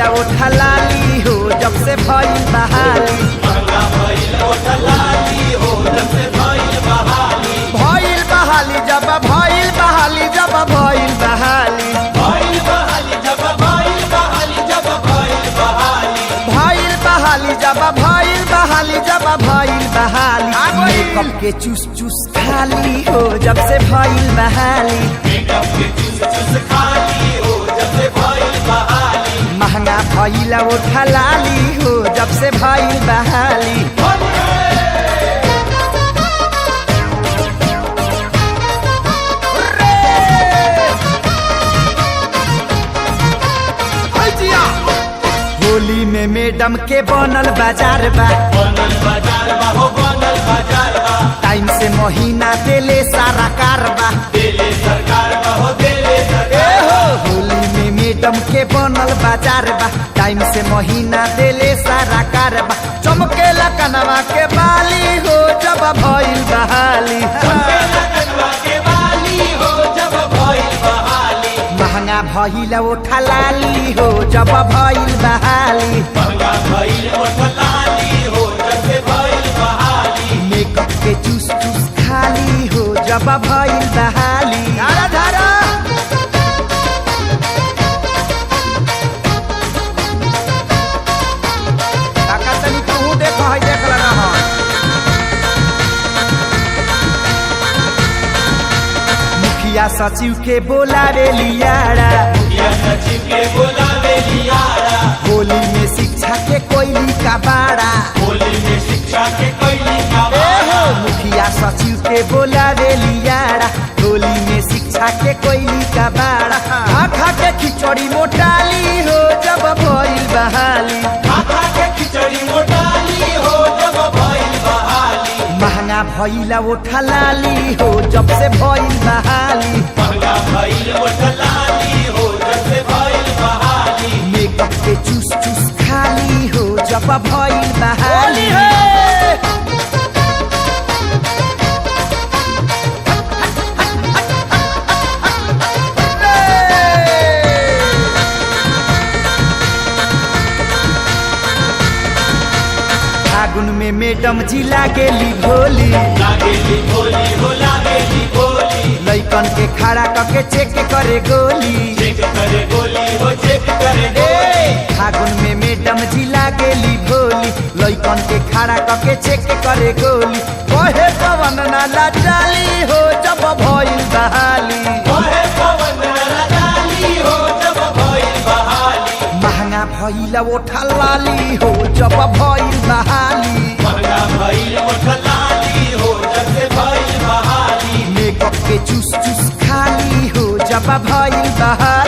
भइला ओठा लाली हो जब से भइल बहाली महंगा भइल ओठ लाली हो जब से भइल बहाली भइल बहाली जब भइल बहाली जब भइल बहाली भइल बहाली जब भइल बहाली जब भइल बहाली भइल बहाली जब भइल बहाली जब भइल बहाली मेकअप के चूस चूस खाली हो जब से भइल बहाली मेकअप के चूस चूस खाली हो जब से भइल बहाली महंगा भइला ओठा लाली हो जब से भइल बहाली होली में मैडम के बनल बाजार बा बनल बाजार बा हो बनल बाजार बा टाइम से महीना देले सारा कारबा देले सरकार बा हो देले सरकार हो होली में मैडम के बनल बाजार बा टाइम से महीना देले सारा कारबा चमकेला कनवा के बाली हो जब भइल बहाली कनवा के बाली हो जब भइल बहाली महंगा भइला ओठा लाली हो जब भइल बहाली महंगा भइल ओठ लाली हो जब से भइल बहाली मेकअप के चूस चूस खाली हो जब भइल बहाली धारा धारा काका तनी तू देख है देख लगा है मुखिया सचिव के बोलावे लियारा या सचिव के बोलावे लियारा होली में शिक्षा के कोयली का बाड़ा होली में शिक्षा के कोयली का हो मुखिया सचिव के बोलावे लियारा होली में शिक्षा के कोयली का बाड़ा खा के खिचड़ी मोटाली हो जब भइल बहाली खाता के खिचड़ी मोटाली हो जब भइल बहाली महंगा भइला ओठा लाली हो जब से भइल बहाली महंगा भइल ओठ लाली हो जब से भइल बहाली मेकअप के चूस चूस खाली हो जब भइल बहाली फागुन में मैडम जी लागेली भोली लागेली भोली हो लागेली भोली लइकन के खड़ा करके चेक करे गोली चेक करे गोली हो चेक करे गोली फागुन में मैडम जी लागेली भोली लइकन के खड़ा करके चेक करे गोली कहे पवन नाला चाली हो जब भइल बहाली ओहे पवन लाली हो जब भइल बहाली महंगा भइला ओठा लाली हो जब भइल बहाली महंगा भइल ओठ लाली हो जब से भइल बहाली मेकअप के चूस चूस खाली हो जब भइल बहाली